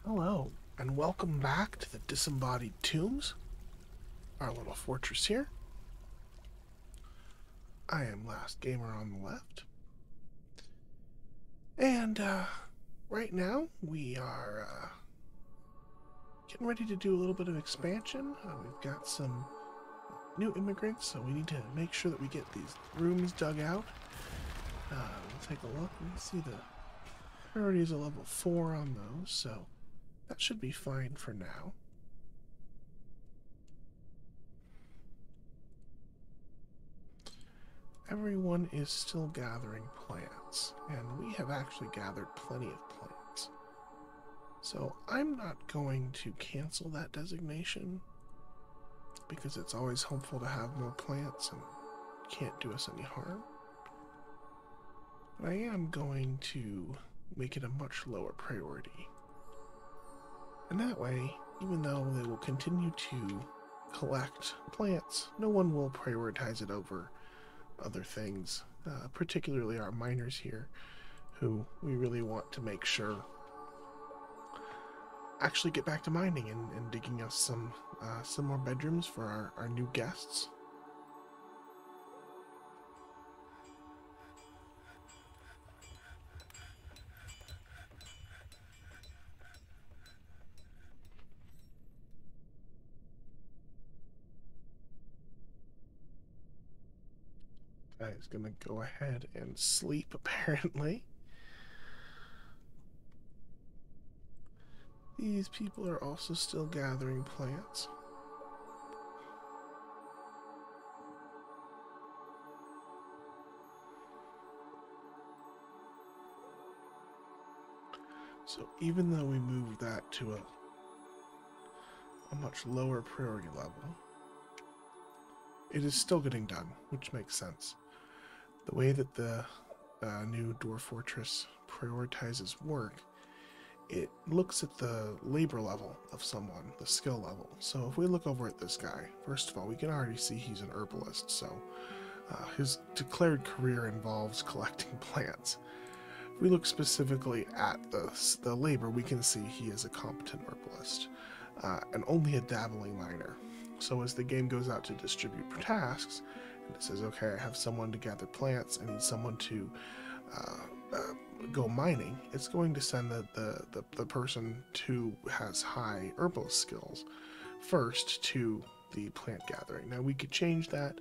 Hello, and welcome back to the Disembodied Tombs, our little fortress here. I am Last Gamer on the left. And, right now, we are, getting ready to do a little bit of expansion. We've got some new immigrants, so we need to make sure that we get these rooms dug out. We'll take a look. We can see the priority is a level 4 on those, so that should be fine for now. Everyone is still gathering plants, and we have actually gathered plenty of plants. So I'm not going to cancel that designation, because it's always helpful to have more plants and can't do us any harm. But I am going to make it a much lower priority. And that way, even though they will continue to collect plants, no one will prioritize it over other things, particularly our miners here, who we really want to make sure actually get back to mining and digging us some more bedrooms for our new guests. Guy's gonna go ahead and sleep, apparently. These people are also still gathering plants. So even though we moved that to a much lower priority level, it is still getting done, which makes sense. The way that the new Dwarf Fortress prioritizes work, it looks at the labor level of someone, the skill level. So if we look over at this guy, first of all, we can already see he's an herbalist, so his declared career involves collecting plants. If we look specifically at the labor, we can see he is a competent herbalist, and only a dabbling miner. So as the game goes out to distribute tasks, and it says, okay, I have someone to gather plants, I need someone to go mining, it's going to send the person who has high herbalist skills first to the plant gathering. Now we could change that.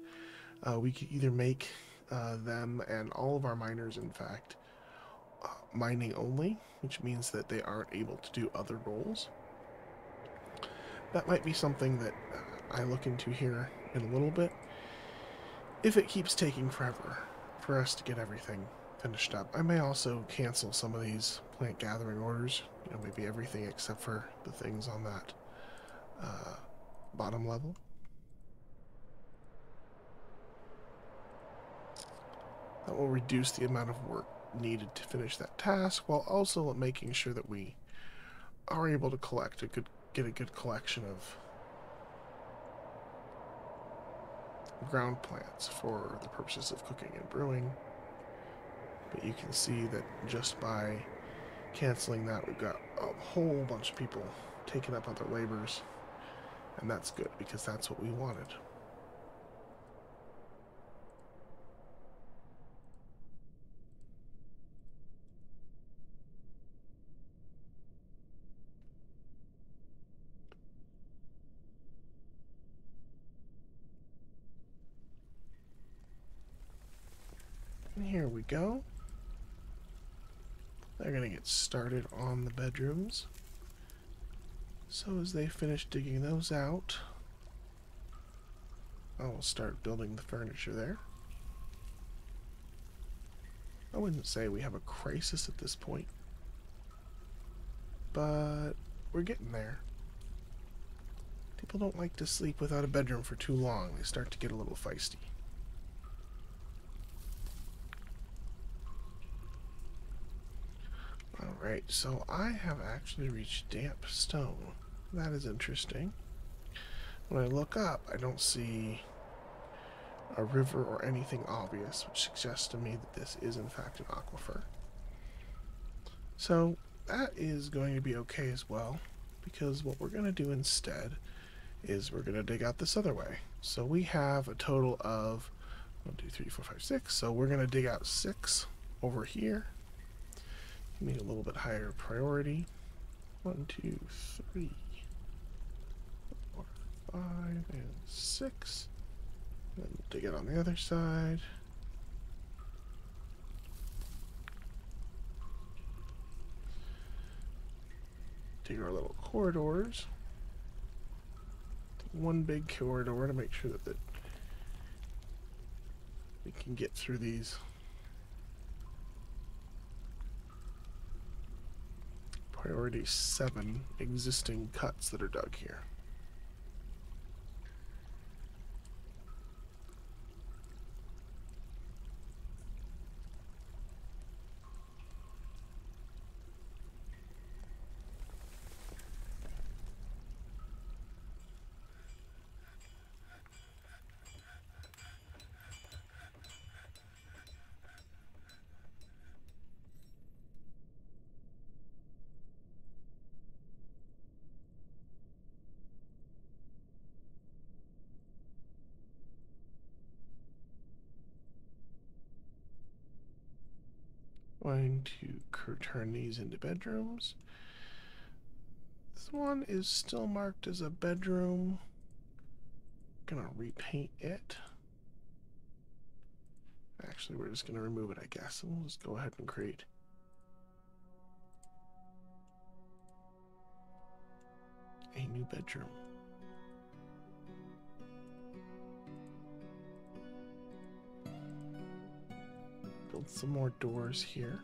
We could either make them and all of our miners, in fact, mining only, which means that they aren't able to do other roles. That might be something that I look into here in a little bit. If it keeps taking forever for us to get everything finished up, I may also cancel some of these plant gathering orders. You know, maybe everything except for the things on that bottom level. That will reduce the amount of work needed to finish that task, while also making sure that we are able to get a good collection of ground plants for the purposes of cooking and brewing. But you can see that just by canceling that, we've got a whole bunch of people taking up other labors, and that's good because that's what we wanted. And here we go. They're going to get started on the bedrooms. So as they finish digging those out, I will start building the furniture there. I wouldn't say we have a crisis at this point, but we're getting there. People don't like to sleep without a bedroom for too long. They start to get a little feisty. Alright, so I have actually reached damp stone. That is interesting. When I look up, I don't see a river or anything obvious, which suggests to me that this is in fact an aquifer. So that is going to be okay as well, because what we're going to do instead is we're going to dig out this other way. So we have a total of 1, 2, 3, 4, 5, 6. So we're going to dig out 6 over here. Make a little bit higher priority. 1, 2, 3, 4, 5, and 6. And then dig it on the other side. Dig our little corridors. One big corridor to make sure that we can get through these priority 7 existing cuts that are dug here. Going to turn these into bedrooms. This one is still marked as a bedroom. Gonna repaint it. Actually, we're just gonna remove it, I guess, and we'll just go ahead and create a new bedroom. Build some more doors here.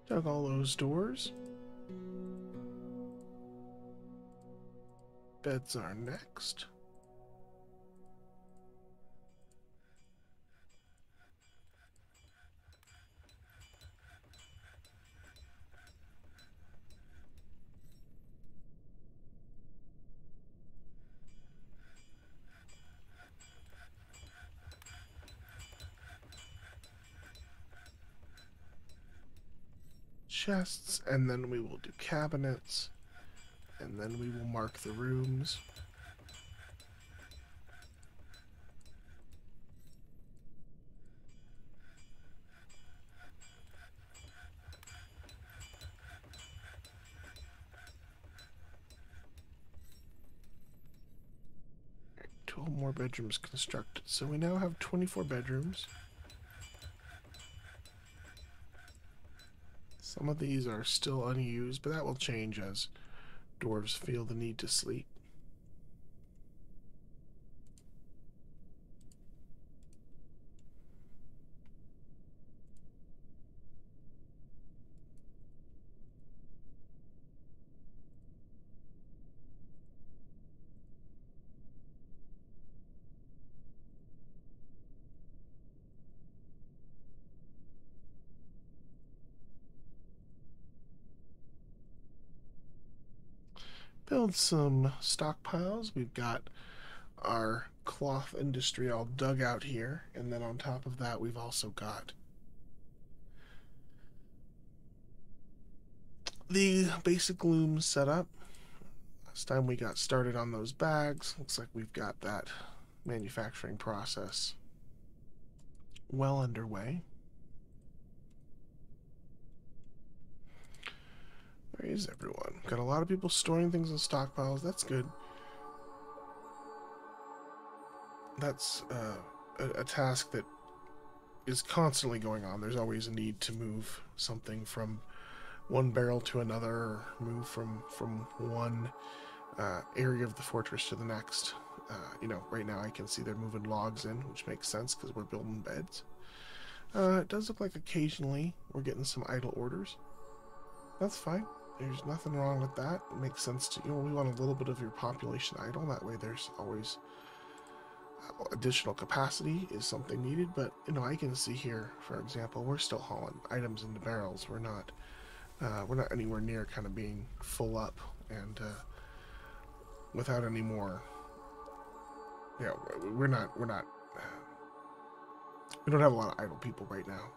Dug all those doors. Beds are next. Chests, and then we will do cabinets, and then we will mark the rooms. Right, 12 more bedrooms constructed, so we now have 24 bedrooms. Some of these are still unused, but that will change as dwarves feel the need to sleep. Build some stockpiles. We've got our cloth industry all dug out here, and then on top of that we've also got the basic loom set up. Last time we got started on those bags, looks like we've got that manufacturing process well underway. Where is everyone? Got a lot of people storing things in stockpiles. That's good. That's a task that is constantly going on. There's always a need to move something from one barrel to another, or move from one area of the fortress to the next. You know, right now I can see they're moving logs in, which makes sense because we're building beds. It does look like occasionally we're getting some idle orders. That's fine. There's nothing wrong with that. It makes sense to, we want a little bit of your population idle. That way there's always additional capacity is something needed. But, I can see here, for example, we're still hauling items into barrels. We're not anywhere near kind of being full up and without any more. Yeah, we don't have a lot of idle people right now.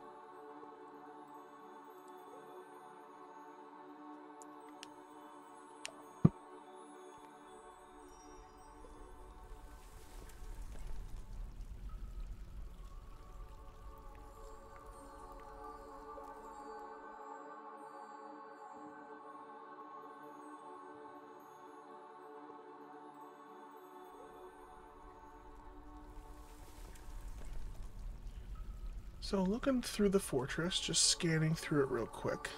So looking through the fortress, just scanning through it real quick.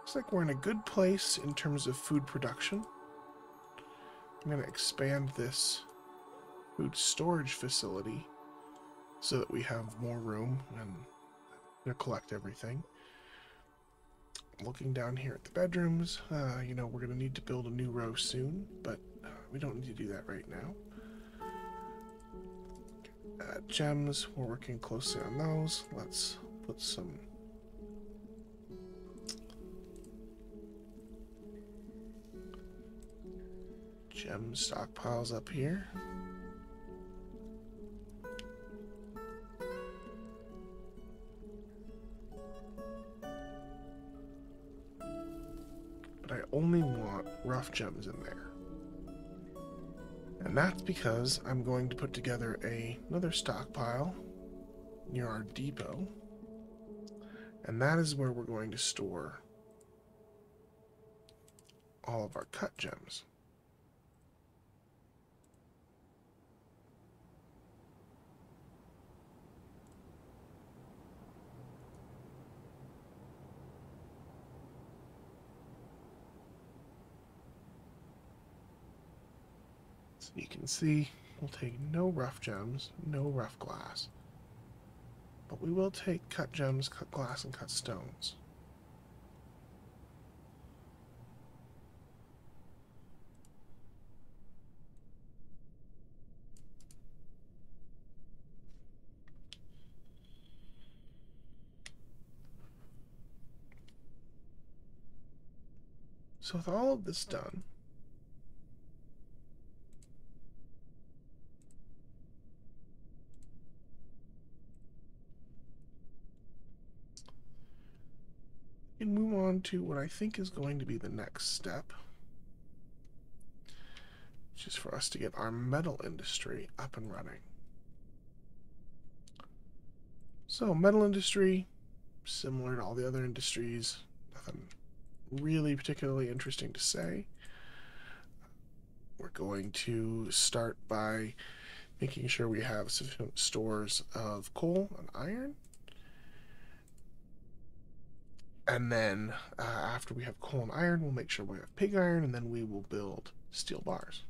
Looks like we're in a good place in terms of food production. I'm going to expand this food storage facility so that we have more room and collect everything. Looking down here at the bedrooms, we're going to need to build a new row soon, but we don't need to do that right now. Gems, we're working closely on those. Let's put some gem stockpiles up here. But I only want rough gems in there. And that's because I'm going to put together another stockpile near our depot. And that is where we're going to store all of our cut gems. So you can see we'll take no rough gems, no rough glass. But we will take cut gems, cut glass, and cut stones. So with all of this done, we can move on to what I think is going to be the next step, which is for us to get our metal industry up and running. So metal industry, similar to all the other industries, nothing really particularly interesting to say. We're going to start by making sure we have sufficient stores of coal and iron. And then after we have coal and iron, we'll make sure we have pig iron, and then we will build steel bars.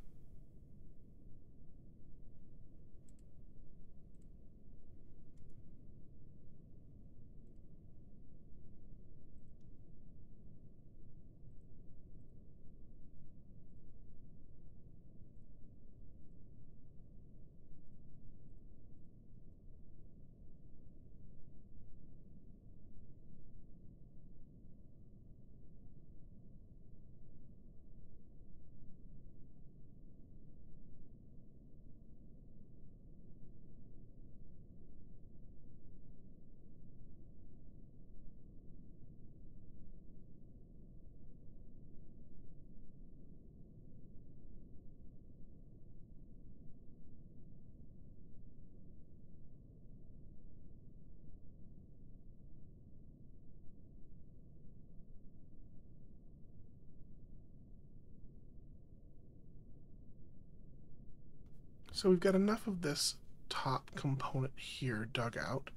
So we've got enough of this top component here dug out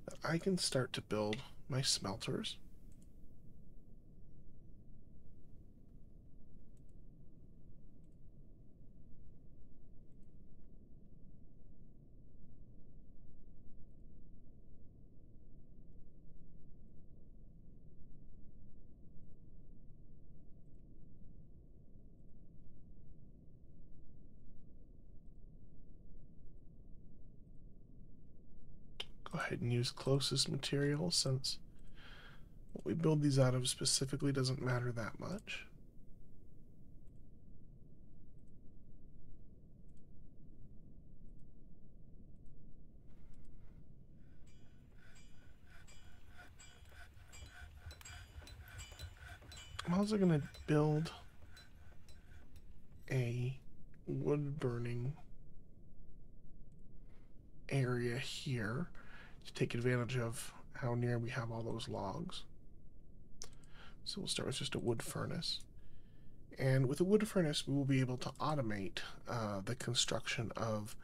that I can start to build my smelters. ahead and use closest material, since what we build these out of specifically doesn't matter that much. I'm also going to build a wood burning area here to take advantage of how near we have all those logs. So we'll start with just a wood furnace. And with a wood furnace, we will be able to automate the construction of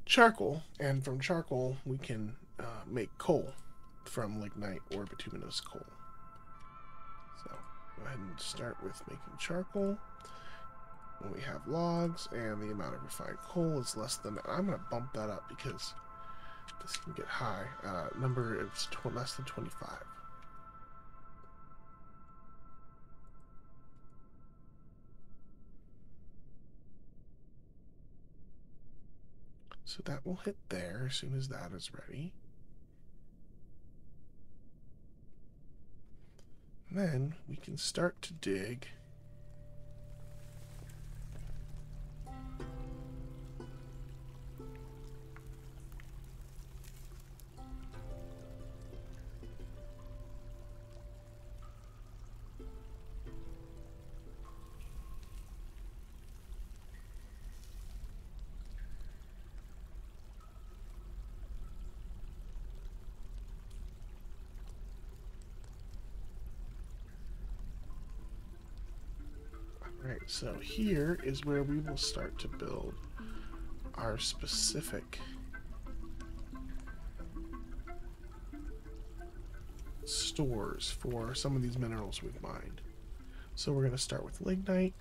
charcoal. And from charcoal, we can make coal from lignite or bituminous coal. So go ahead and start with making charcoal. When we have logs and the amount of refined coal is less than, I'm going to bump that up because this can get high. Number is less than 25. So that will hit there as soon as that is ready. And then we can start to dig Right, so here is where we will start to build our specific stores for some of these minerals we've mined. So we're going to start with lignite.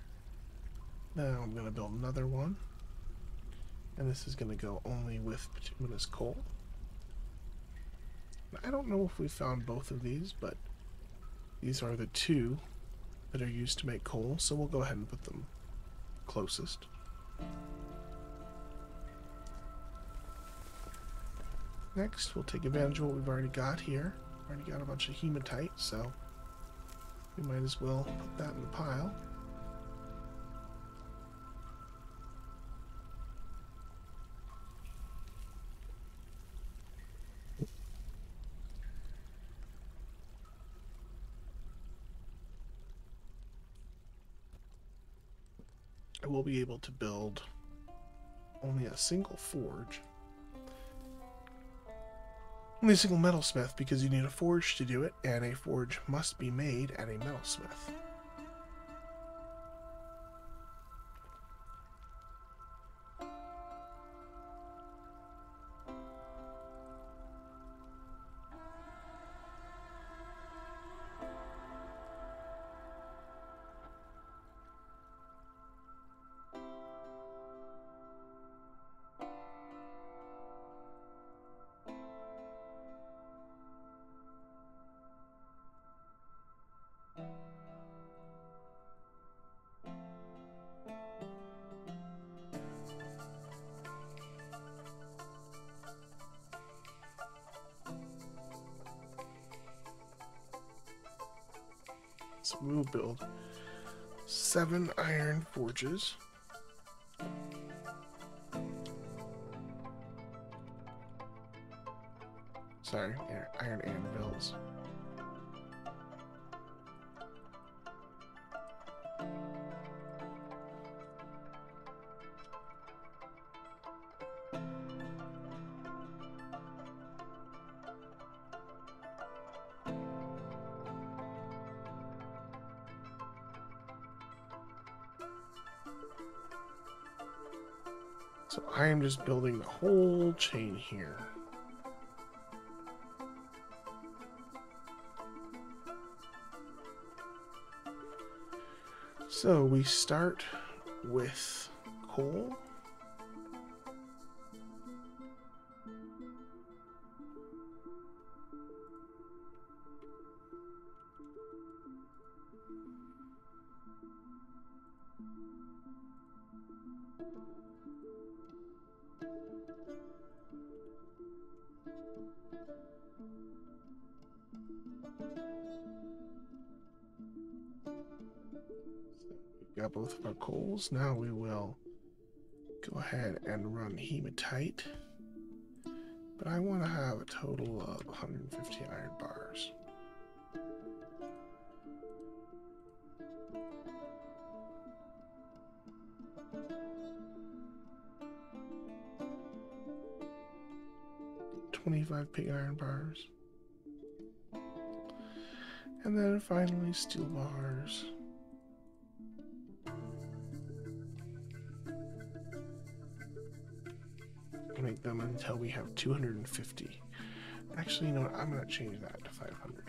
Now I'm going to build another one. And this is going to go only with bituminous coal. I don't know if we found both of these, but these are the two that are used to make coal, so we'll go ahead and put them closest. Next, we'll take advantage of what we've already got here. Already got a bunch of hematite, so we might as well put that in the pile. I will be able to build only a single forge. Only a single metalsmith, because you need a forge to do it, and a forge must be made at a metalsmith. So we will build 7 iron forges. Sorry, iron anvils. So I am just building the whole chain here. So we start with coal. got both of our coals. Now we will go ahead and run hematite. But I want to have a total of 150 iron bars. $25 pig iron bars. And then finally steel bars. Make them until we have 250. Actually, you know what? I'm going to change that to 500.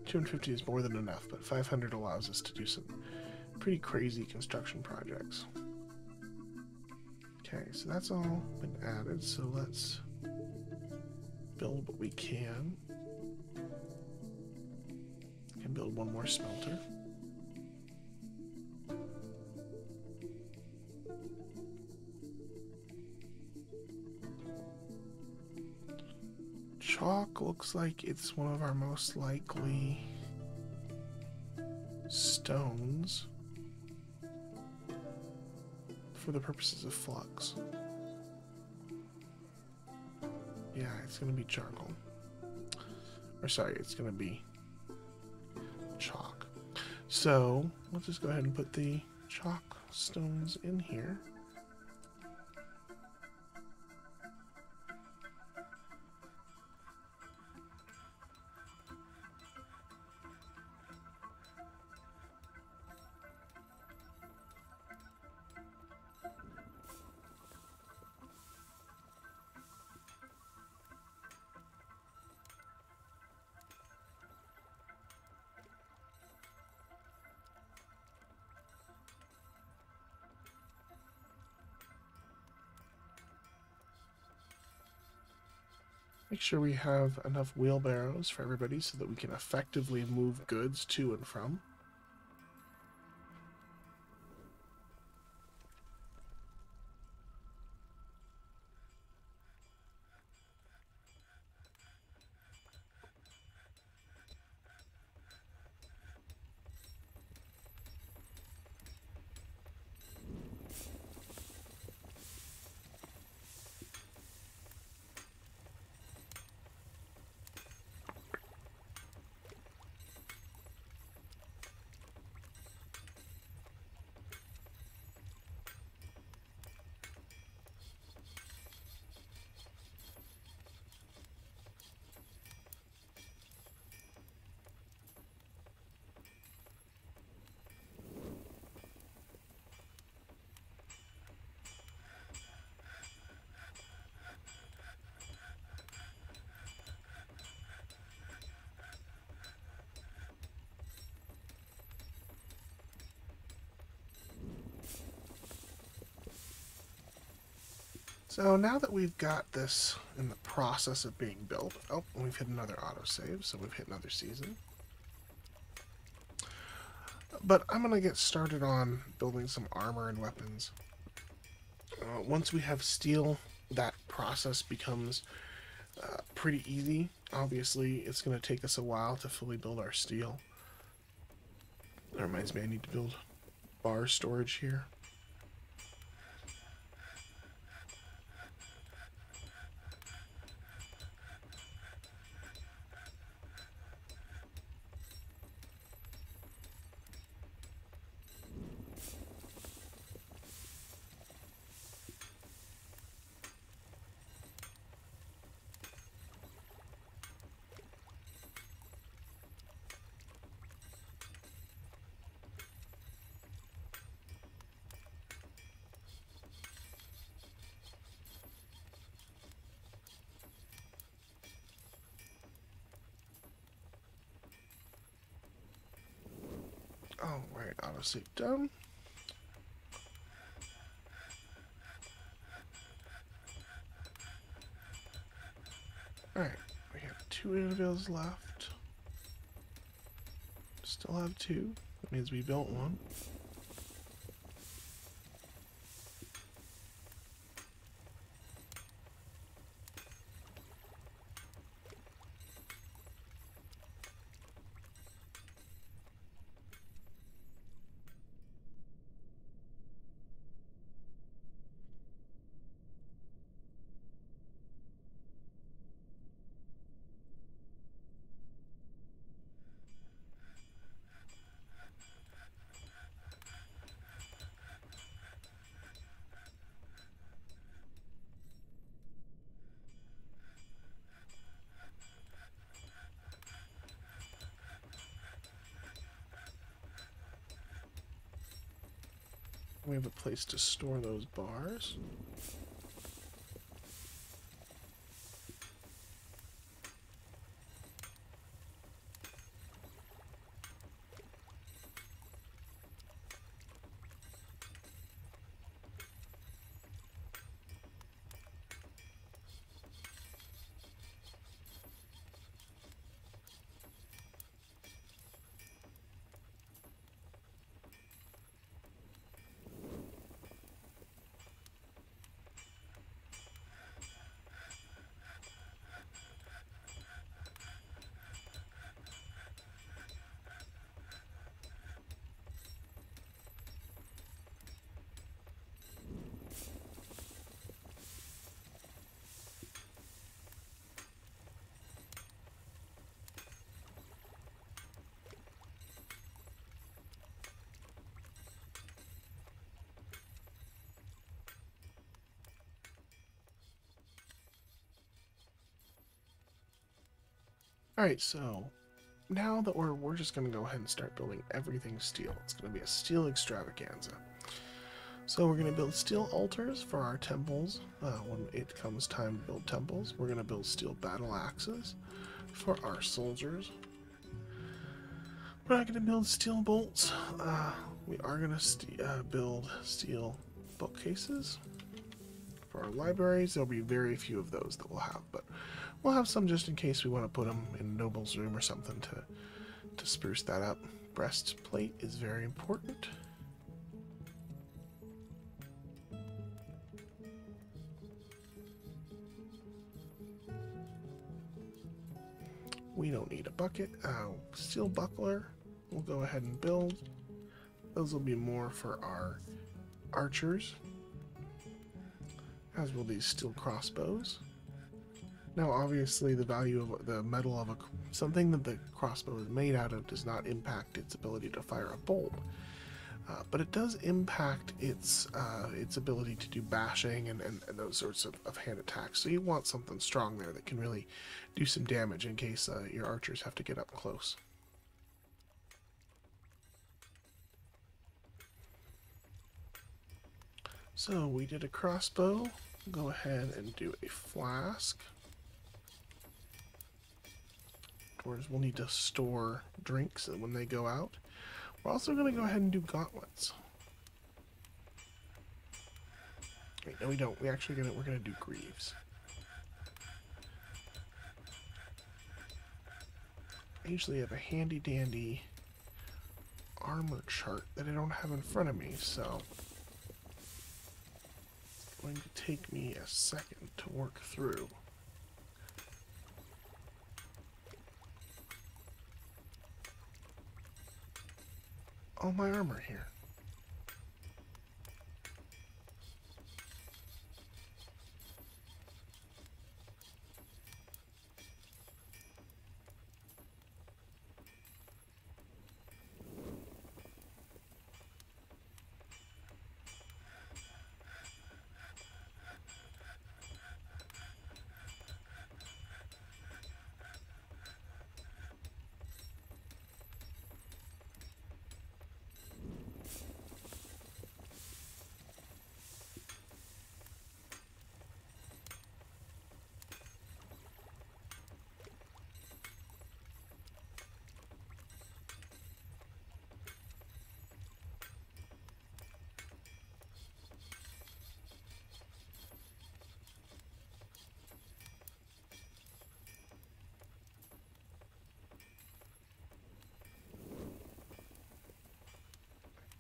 250 is more than enough, but 500 allows us to do some pretty crazy construction projects. Okay, so that's all been added, so let's build what we can. And build one more smelter. Chalk looks like it's one of our most likely stones for the purposes of flux. Yeah, it's going to be charcoal. Or sorry, it's going to be chalk. So let's just go ahead and put the chalk stones in here. Make sure we have enough wheelbarrows for everybody so that we can effectively move goods to and from. So now that we've got this in the process of being built, oh, we've hit another autosave, so we've hit another season. But I'm going to get started on building some armor and weapons. Once we have steel, that process becomes pretty easy. Obviously, it's going to take us a while to fully build our steel. That reminds me, I need to build bar storage here. Oh, right, autosave done. Alright, we have 2 anvils left. Still have 2. That means we built one. We have a place to store those bars. Alright, so now that we're just going to go ahead and start building everything steel. It's going to be a steel extravaganza. So we're going to build steel altars for our temples. When it comes time to build temples, we're going to build steel battle axes for our soldiers. We're not going to build steel bolts. We are going to build steel bookcases for our libraries. There'll be very few of those that we'll have, but we'll have some just in case we want to put them in Noble's room or something to spruce that up. Breastplate is very important. We don't need a bucket. Steel buckler, we'll go ahead and build. Those will be more for our archers, as will these steel crossbows. Now, obviously, the value of the metal of something that the crossbow is made out of does not impact its ability to fire a bolt, but it does impact its ability to do bashing and those sorts of hand attacks. So you want something strong there that can really do some damage in case your archers have to get up close. So we did a crossbow. Go ahead and do a flask. Dwarves will need to store drinks when they go out. We're also going to go ahead and do gauntlets. Wait, no, we don't. We're going to do greaves. I usually have a handy dandy armor chart that I don't have in front of me, so it's going to take me a second to work through. All my armor here.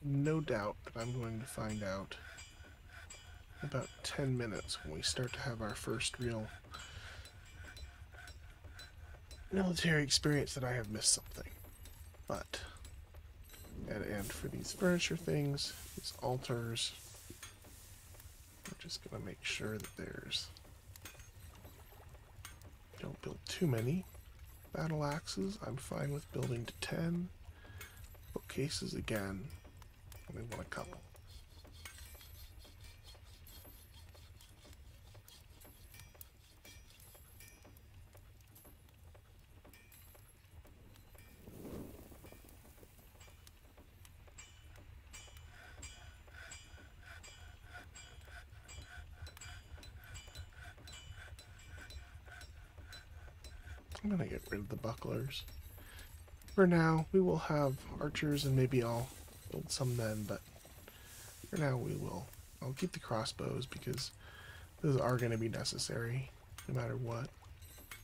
No doubt that I'm going to find out about 10 minutes when we start to have our first real military experience that I have missed something. But, and for these furniture things, these altars, we're just going to make sure that don't build too many. Battle axes, I'm fine with building to 10. Bookcases again. We want a couple. I'm gonna get rid of the bucklers. For now, we will have archers and maybe I'll build some men, but for now I'll keep the crossbows because those are going to be necessary no matter what.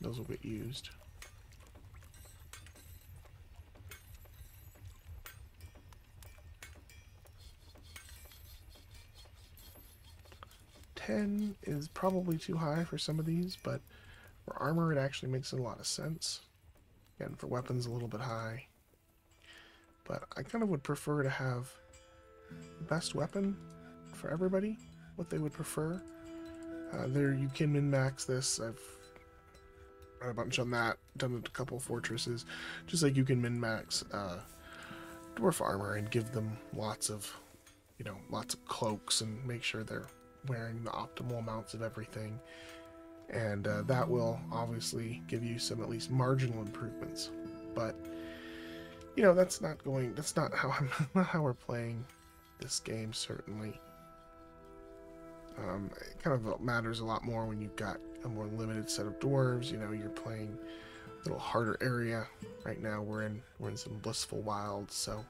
Those will get used. $10 is probably too high for some of these, but for armor it actually makes a lot of sense. And for weapons a little bit high. But I kind of would prefer to have the best weapon for everybody, what they would prefer. There you can min-max this. I've read a bunch on that, done it a couple fortresses. Just like you can min-max dwarf armor and give them lots of cloaks and make sure they're wearing the optimal amounts of everything. And that will obviously give you some at least marginal improvements. But that's not how we're playing this game, certainly. It kind of matters a lot more when you've got a more limited set of dwarves. You're playing a little harder area. Right now we're in some blissful wilds, so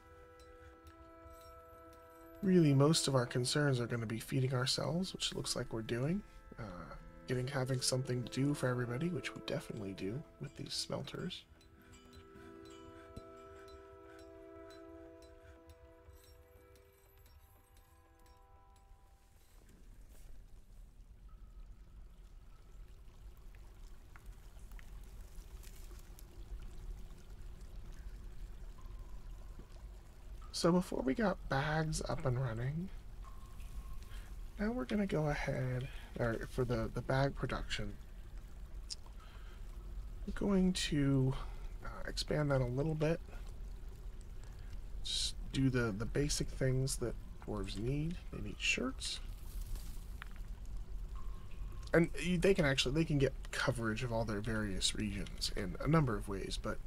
really most of our concerns are going to be feeding ourselves, which it looks like we're doing. Having something to do for everybody, which we definitely do with these smelters. So before we got bags up and running, now we're going to go ahead, for the bag production, we're going to expand that a little bit. Just do the basic things that dwarves need. They need shirts. And they can get coverage of all their various regions in a number of ways, but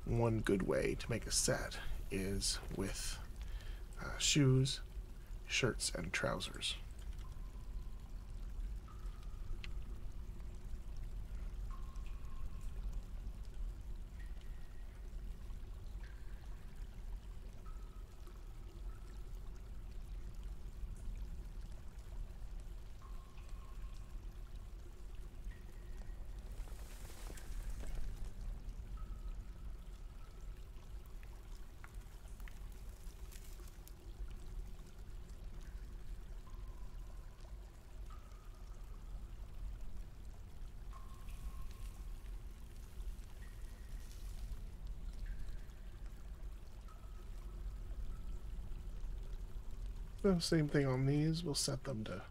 one good way to make a set is with shoes, shirts, and trousers. So same thing on these. We'll set them to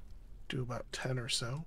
do about 10 or so.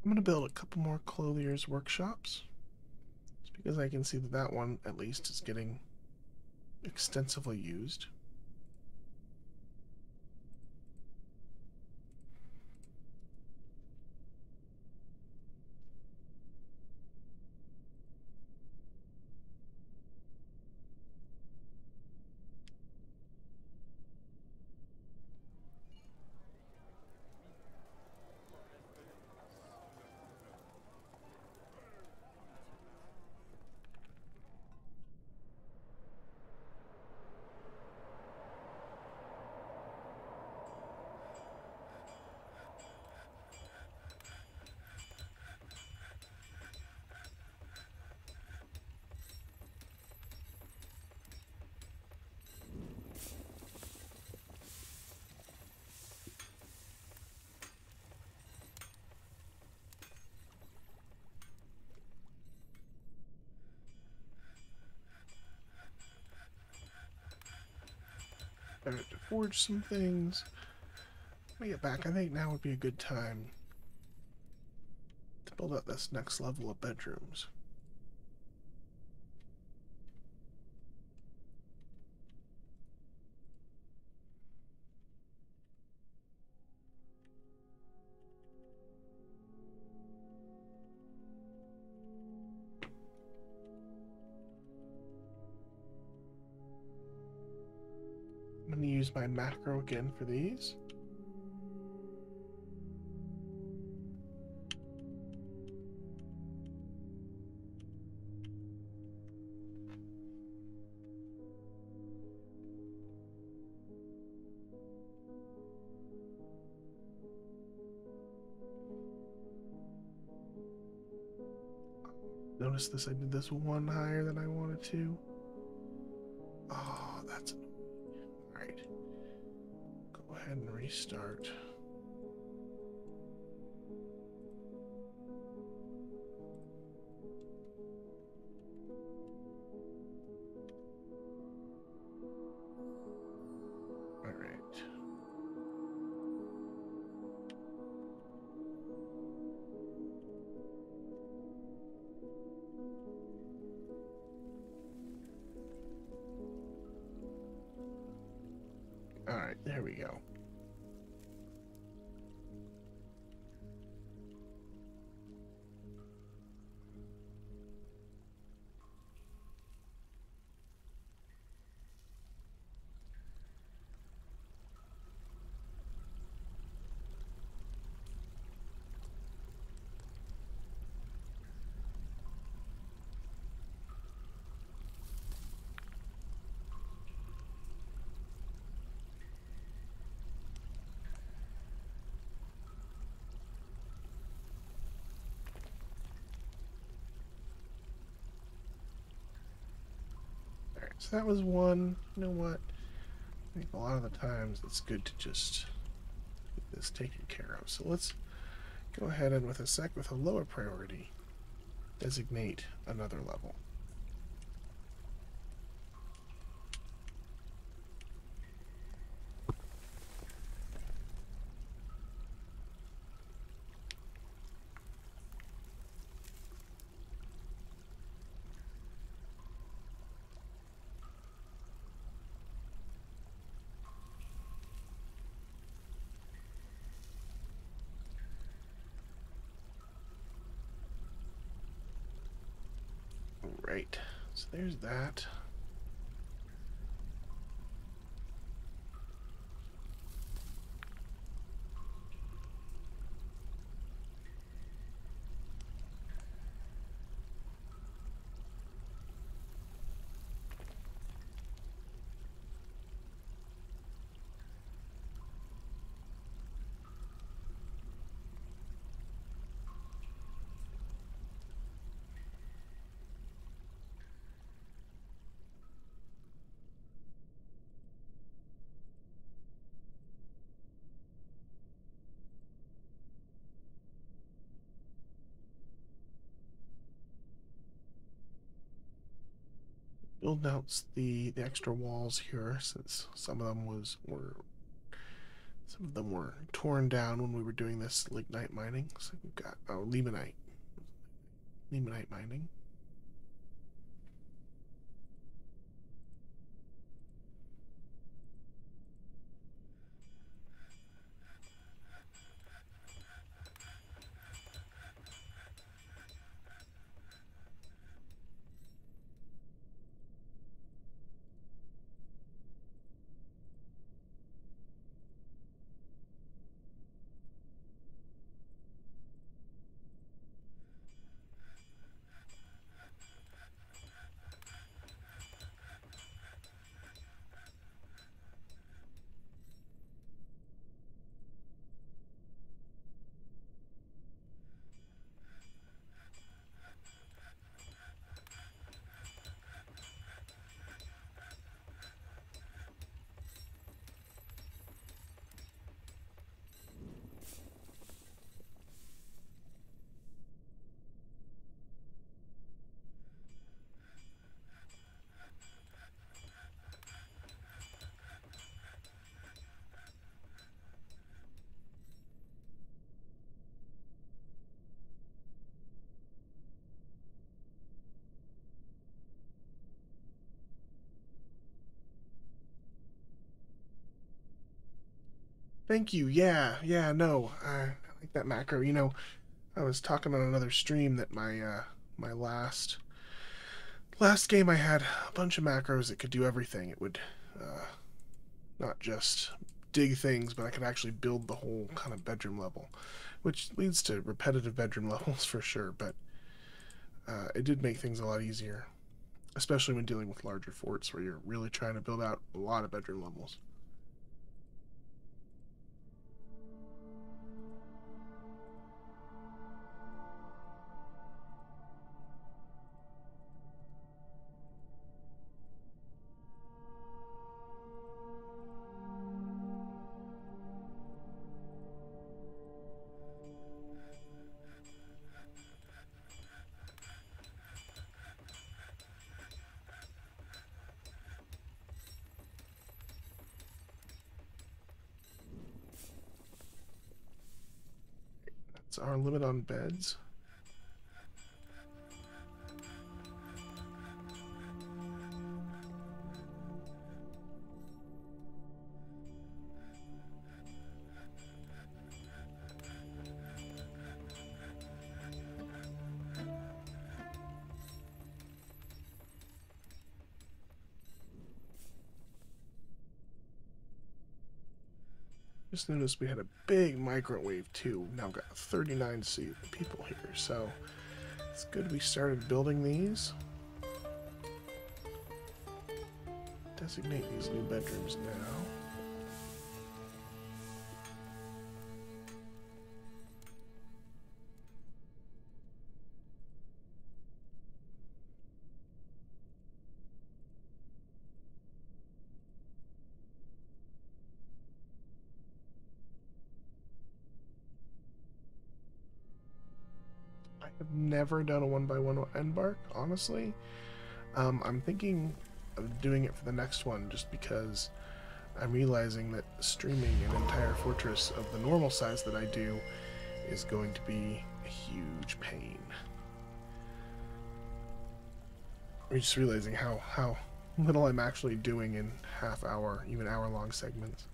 I'm going to build a couple more clothiers' workshops. Just because I can see that one, at least, is getting extensively used. to forge some things. When I get back, I think now would be a good time to build up this next level of bedrooms. I'm going to use my macro again for these. Notice this, I did this one higher than I wanted to. Oh, that's annoying. Alright. Go ahead and restart. Alright. Alright, there we go. So that was one. You know what? I think a lot of the times it's good to just get this taken care of. So let's go ahead and with a lower priority, designate another level. Right, so there's that. Build out the extra walls here, since some of them were torn down when we were doing this lignite mining. So we've got limonite mining. Thank you. Yeah, yeah, no. I like that macro. You know, I was talking on another stream that my last game I had a bunch of macros that could do everything. It would not just dig things, but I could actually build the whole kind of bedroom level, which leads to repetitive bedroom levels for sure, but it did make things a lot easier, especially when dealing with larger forts where you're really trying to build out a lot of bedroom levels. That's our limit on beds. Just noticed we had a big migrant wave too. Now we've got 39 people here, so it's good we started building these. Designate these new bedrooms now. I've never done a 1x1 embark, honestly. I'm thinking of doing it for the next one just because I'm realizing that streaming an entire fortress of the normal size that I do is going to be a huge pain. I'm just realizing how little I'm actually doing in half-hour, even hour-long segments.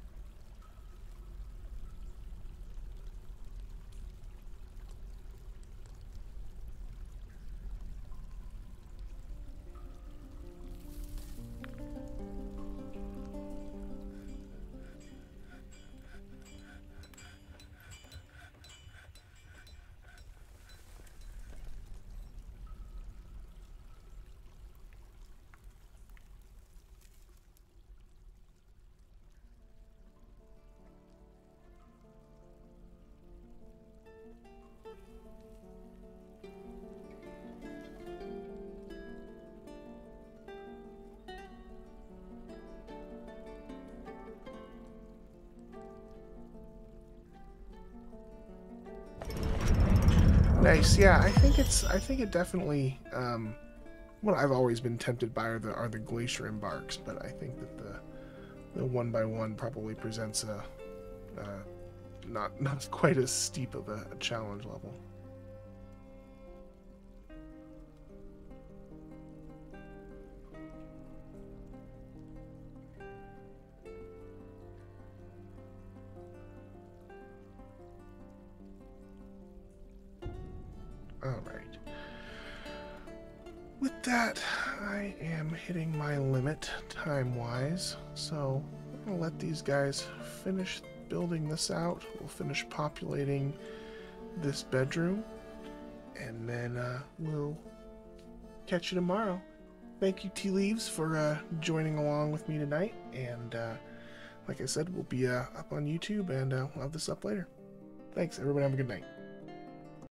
Nice, yeah. I think it definitely. What I've always been tempted by are the glacier embarks, but I think that the 1x1 probably presents a not quite as steep of a challenge level. Alright. With that, I am hitting my limit time-wise, so I'm going to let these guys finish building this out. We'll finish populating this bedroom, and then we'll catch you tomorrow. Thank you, Tea Leaves, for joining along with me tonight, and like I said, we'll be up on YouTube, and we'll have this up later. Thanks, everybody. Have a good night.